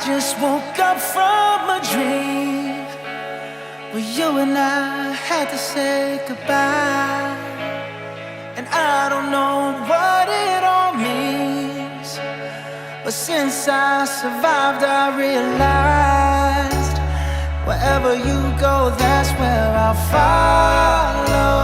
just woke up from a dream where you and I had to say goodbye. And I don't know what it all means, but since I survived I realized wherever you go, that's where I'll follow.